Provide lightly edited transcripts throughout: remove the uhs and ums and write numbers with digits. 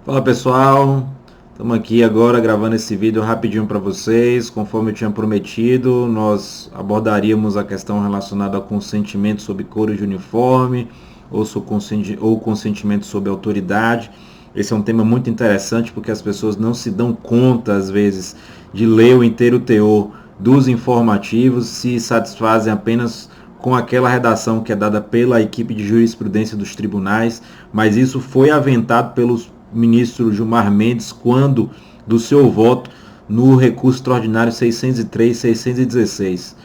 Fala pessoal, estamos aqui agora gravando esse vídeo rapidinho para vocês. Conforme eu tinha prometido, nós abordaríamos a questão relacionada ao consentimento sobre cores de uniforme ou consentimento sobre autoridade. Esse é um tema muito interessante porque as pessoas não se dão conta, às vezes, de ler o inteiro teor dos informativos, se satisfazem apenas com aquela redação que é dada pela equipe de jurisprudência dos tribunais, mas isso foi aventado pelos ministro Gilmar Mendes quando do seu voto no recurso extraordinário 603 616.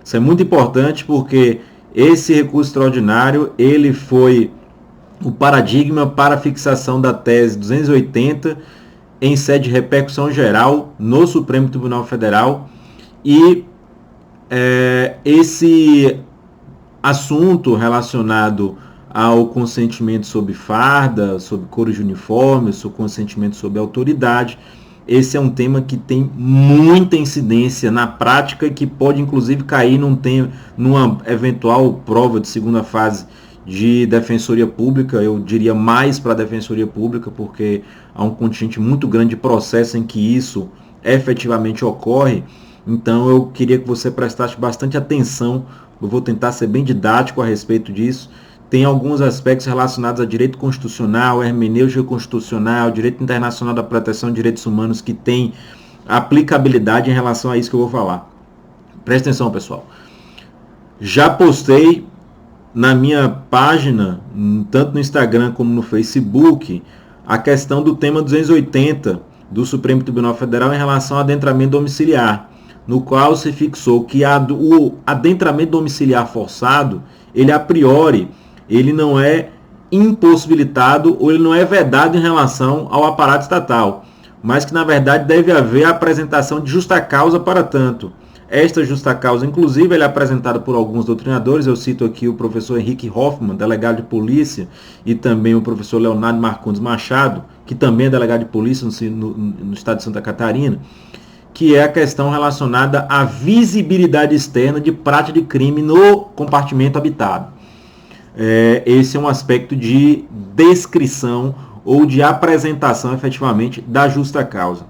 Isso é muito importante porque esse recurso extraordinário ele foi o paradigma para a fixação da tese 280 em sede de repercussão geral no Supremo Tribunal Federal e esse assunto relacionado ao consentimento sobre farda, sobre cores de uniforme, sobre consentimento sobre autoridade. Esse é um tema que tem muita incidência na prática e que pode inclusive cair numa eventual prova de segunda fase de defensoria pública. Eu diria mais para a defensoria pública, porque há um contingente muito grande de processo em que isso efetivamente ocorre. Então eu queria que você prestasse bastante atenção. Eu vou tentar ser bem didático a respeito disso. Tem alguns aspectos relacionados a direito constitucional, hermenêutica constitucional, direito internacional da proteção de direitos humanos que tem aplicabilidade em relação a isso que eu vou falar. Presta atenção, pessoal. Já postei na minha página, tanto no Instagram como no Facebook, a questão do tema 280 do Supremo Tribunal Federal em relação ao adentramento domiciliar, no qual se fixou que o adentramento domiciliar forçado, ele a priori, ele não é impossibilitado ou ele não é vedado em relação ao aparato estatal, mas que na verdade deve haver a apresentação de justa causa para tanto. Esta justa causa, inclusive, é apresentada por alguns doutrinadores. Eu cito aqui o professor Henrique Hoffmann, delegado de polícia, e também o professor Leonardo Marcondes Machado, que também é delegado de polícia no estado de Santa Catarina, que é a questão relacionada à visibilidade externa de prática de crime no compartimento habitado. Esse é um aspecto de descrição ou de apresentação efetivamente da justa causa.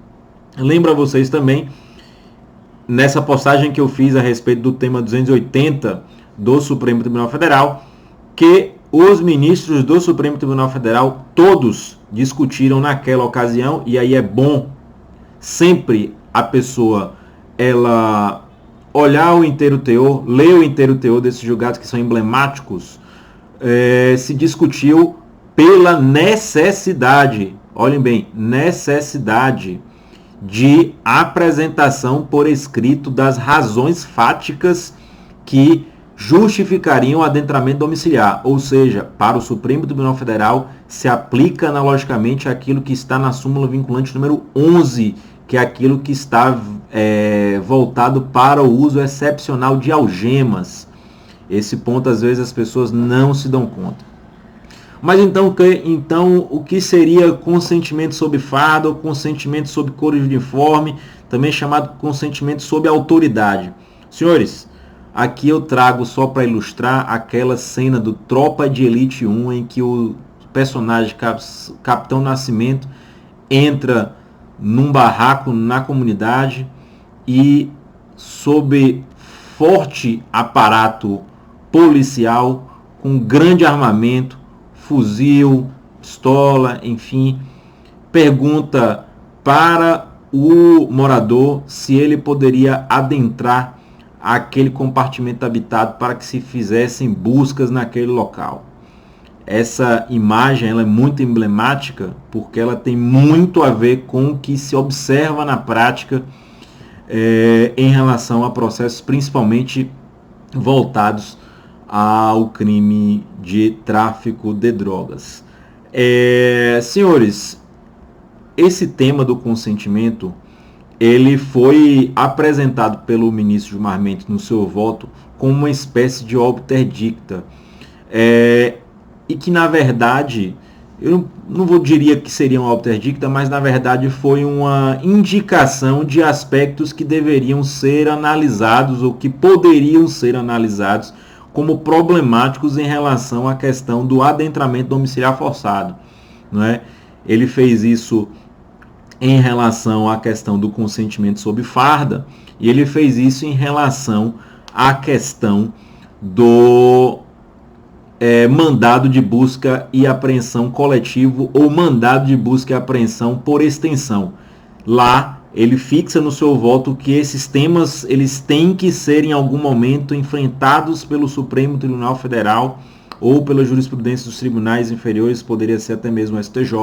Lembro a vocês também, nessa postagem que eu fiz a respeito do tema 280 do Supremo Tribunal Federal, que os ministros do Supremo Tribunal Federal todos discutiram naquela ocasião, e aí é bom sempre a pessoa ela olhar o inteiro teor, ler o inteiro teor desses julgados que são emblemáticos. Se discutiu pela necessidade, olhem bem, necessidade de apresentação por escrito das razões fáticas que justificariam o adentramento domiciliar, ou seja, para o Supremo Tribunal Federal se aplica analogicamente aquilo que está na súmula vinculante número 11, que é aquilo que está voltado para o uso excepcional de algemas. Esse ponto, às vezes, as pessoas não se dão conta. Mas então o que seria consentimento sob farda ou consentimento sob cores de uniforme, também chamado consentimento sob autoridade? Senhores, aqui eu trago só para ilustrar aquela cena do Tropa de Elite 1, em que o personagem Capitão Nascimento entra num barraco na comunidade e, sob forte aparato policial, com grande armamento, fuzil, pistola, enfim, pergunta para o morador se ele poderia adentrar aquele compartimento habitado para que se fizessem buscas naquele local. Essa imagem ela é muito emblemática porque ela tem muito a ver com o que se observa na prática em relação a processos principalmente voltados ao crime de tráfico de drogas. Senhores, esse tema do consentimento ele foi apresentado pelo ministro Gilmar Mendes no seu voto como uma espécie de obter dicta, e que na verdade eu não diria que seria uma obter dicta, mas na verdade foi uma indicação de aspectos que deveriam ser analisados ou que poderiam ser analisados como problemáticos em relação à questão do adentramento domiciliar forçado, não é? Ele fez isso em relação à questão do consentimento sob farda, e ele fez isso em relação à questão do mandado de busca e apreensão coletivo ou mandado de busca e apreensão por extensão. Lá ele fixa no seu voto que esses temas eles têm que ser em algum momento enfrentados pelo Supremo Tribunal Federal ou pela jurisprudência dos tribunais inferiores, poderia ser até mesmo o STJ,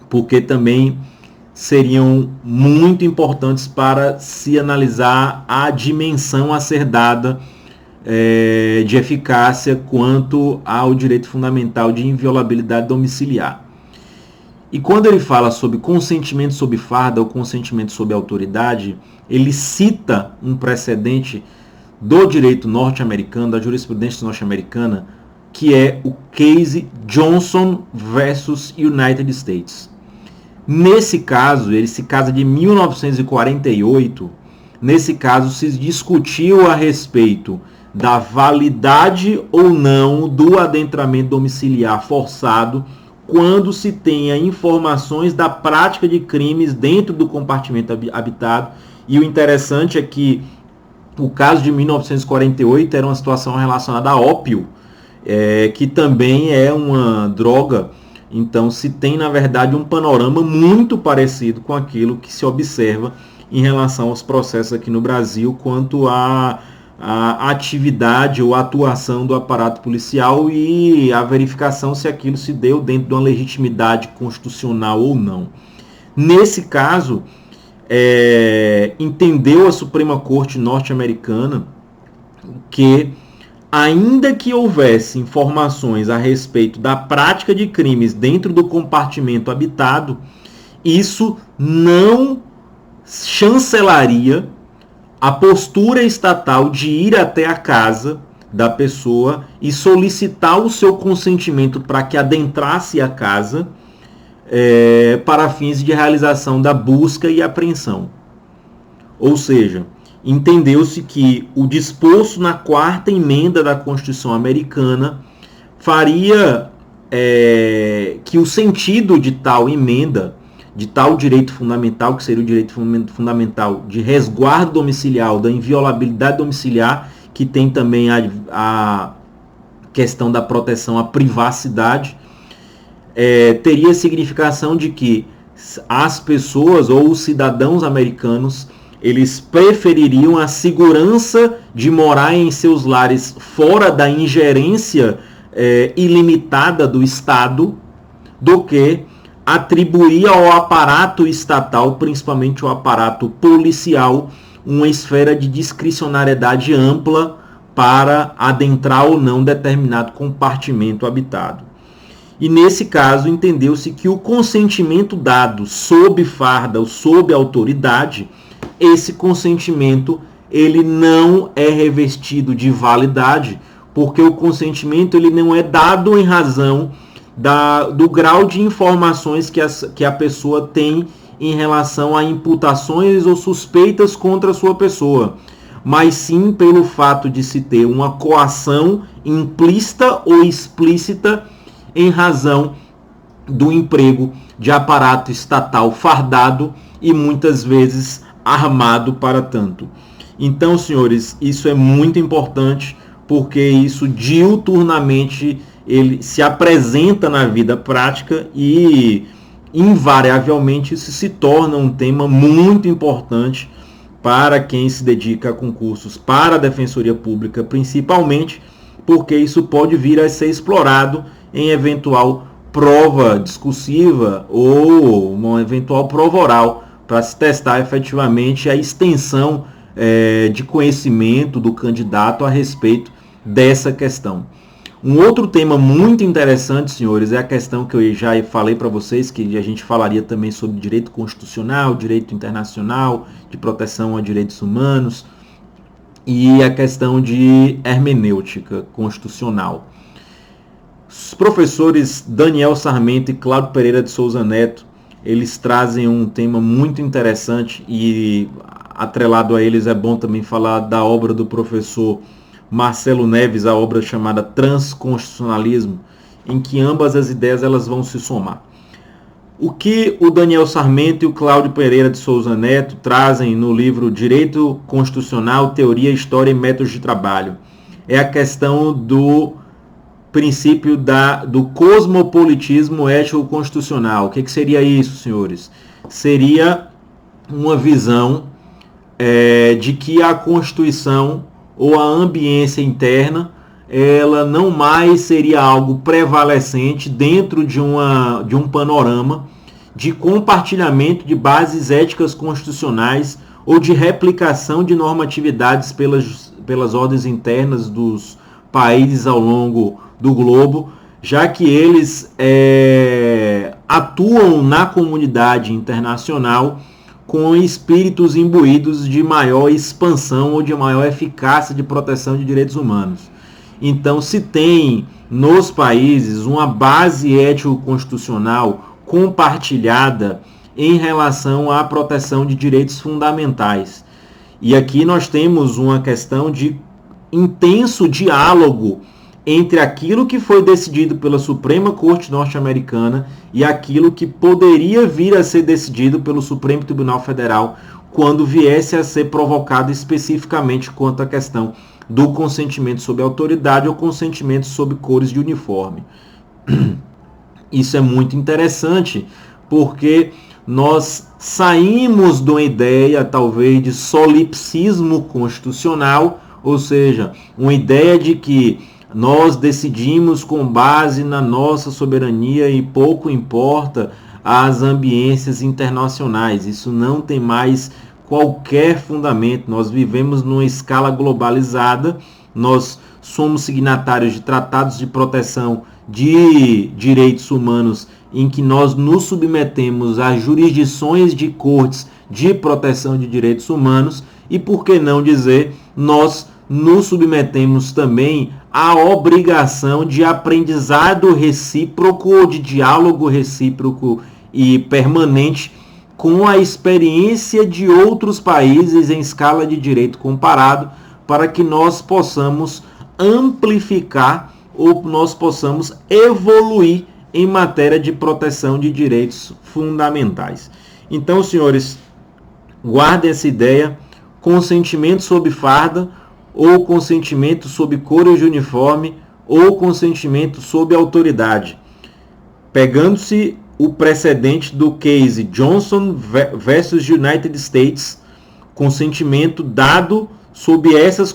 porque também seriam muito importantes para se analisar a dimensão a ser dada de eficácia quanto ao direito fundamental de inviolabilidade domiciliar. E quando ele fala sobre consentimento sob farda ou consentimento sob autoridade, ele cita um precedente do direito norte-americano, da jurisprudência norte-americana, que é o case Johnson versus United States. Nesse caso, esse caso de 1948, nesse caso se discutiu a respeito da validade ou não do adentramento domiciliar forçado quando se tenha informações da prática de crimes dentro do compartimento habitado. E o interessante é que o caso de 1948 era uma situação relacionada a ópio, que também é uma droga. Então se tem, na verdade, um panorama muito parecido com aquilo que se observa em relação aos processos aqui no Brasil quanto a atividade ou atuação do aparato policial e a verificação se aquilo se deu dentro de uma legitimidade constitucional ou não. Nesse caso, entendeu a Suprema Corte norte-americana que, ainda que houvesse informações a respeito da prática de crimes dentro do compartimento habitado, isso não chancelaria a postura estatal de ir até a casa da pessoa e solicitar o seu consentimento para que adentrasse a casa para fins de realização da busca e apreensão. Ou seja, entendeu-se que o disposto na 4ª emenda da Constituição Americana faria que o sentido de tal emenda, de tal direito fundamental, que seria o direito fundamental de resguardo domiciliar, da inviolabilidade domiciliar, que tem também a questão da proteção à privacidade, teria significação de que as pessoas ou os cidadãos americanos, eles prefeririam a segurança de morar em seus lares fora da ingerência ilimitada do Estado, do que atribuir ao aparato estatal, principalmente ao aparato policial, uma esfera de discricionariedade ampla para adentrar ou não determinado compartimento habitado. E nesse caso entendeu-se que o consentimento dado sob farda ou sob autoridade, esse consentimento ele não é revestido de validade, porque o consentimento ele não é dado em razão do grau de informações que a pessoa tem em relação a imputações ou suspeitas contra a sua pessoa, mas sim pelo fato de se ter uma coação implícita ou explícita em razão do emprego de aparato estatal fardado e muitas vezes armado para tanto. Então, senhores, isso é muito importante, porque isso diuturnamente ele se apresenta na vida prática e invariavelmente isso se torna um tema muito importante para quem se dedica a concursos para a Defensoria Pública, principalmente porque isso pode vir a ser explorado em eventual prova discursiva ou uma eventual prova oral para se testar efetivamente a extensão de conhecimento do candidato a respeito dessa questão. Um outro tema muito interessante, senhores, é a questão que eu já falei para vocês, que a gente falaria também sobre direito constitucional, direito internacional, de proteção a direitos humanos, e a questão de hermenêutica constitucional. Os professores Daniel Sarmento e Cláudio Pereira de Souza Neto, eles trazem um tema muito interessante e atrelado a eles é bom também falar da obra do professor Marcelo Neves, a obra chamada Transconstitucionalismo, em que ambas as ideias elas vão se somar. O que o Daniel Sarmento e o Cláudio Pereira de Souza Neto trazem no livro Direito Constitucional, Teoria, História e Métodos de Trabalho é a questão do princípio do cosmopolitismo ético-constitucional. O que seria isso, senhores? Seria uma visão de que a Constituição ou a ambiência interna ela não mais seria algo prevalecente dentro de um panorama de compartilhamento de bases éticas constitucionais ou de replicação de normatividades pelas ordens internas dos países ao longo do globo, já que eles atuam na comunidade internacional com espíritos imbuídos de maior expansão ou de maior eficácia de proteção de direitos humanos. Então, se tem nos países uma base ético-constitucional compartilhada em relação à proteção de direitos fundamentais. E aqui nós temos uma questão de intenso diálogo entre aquilo que foi decidido pela Suprema Corte norte-americana e aquilo que poderia vir a ser decidido pelo Supremo Tribunal Federal quando viesse a ser provocado especificamente quanto à questão do consentimento sob autoridade ou consentimento sob cores de uniforme. Isso é muito interessante porque nós saímos de uma ideia talvez de solipsismo constitucional, ou seja, uma ideia de que nós decidimos com base na nossa soberania e pouco importa as ambiências internacionais. Isso não tem mais qualquer fundamento. Nós vivemos numa escala globalizada, nós somos signatários de tratados de proteção de direitos humanos em que nós nos submetemos a jurisdições de cortes de proteção de direitos humanos e, por que não dizer, nós nos submetemos também à obrigação de aprendizado recíproco ou de diálogo recíproco e permanente com a experiência de outros países em escala de direito comparado, para que nós possamos amplificar ou nós possamos evoluir em matéria de proteção de direitos fundamentais. Então, senhores, guardem essa ideia: consentimento sob farda, ou consentimento sob cores de uniforme, ou consentimento sob autoridade. Pegando-se o precedente do case Johnson versus United States, consentimento dado sob essas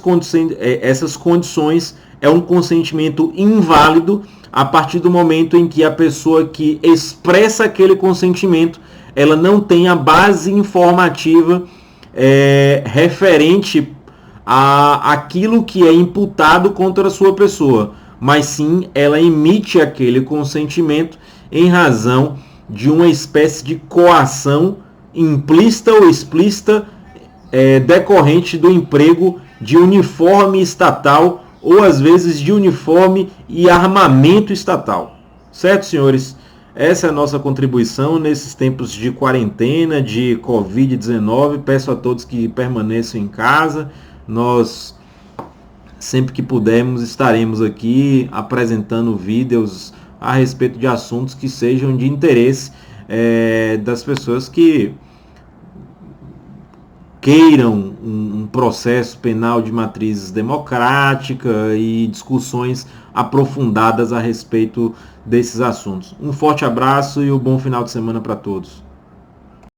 condições é um consentimento inválido a partir do momento em que a pessoa que expressa aquele consentimento ela não tem a base informativa referente a aquilo que é imputado contra a sua pessoa, mas sim ela emite aquele consentimento em razão de uma espécie de coação implícita ou explícita decorrente do emprego de uniforme estatal ou às vezes de uniforme e armamento estatal. Certo, senhores? Essa é a nossa contribuição nesses tempos de quarentena, de Covid-19. Peço a todos que permaneçam em casa. Nós, sempre que pudermos, estaremos aqui apresentando vídeos a respeito de assuntos que sejam de interesse das pessoas que queiram um processo penal de matriz democrática e discussões aprofundadas a respeito desses assuntos. Um forte abraço e um bom final de semana para todos.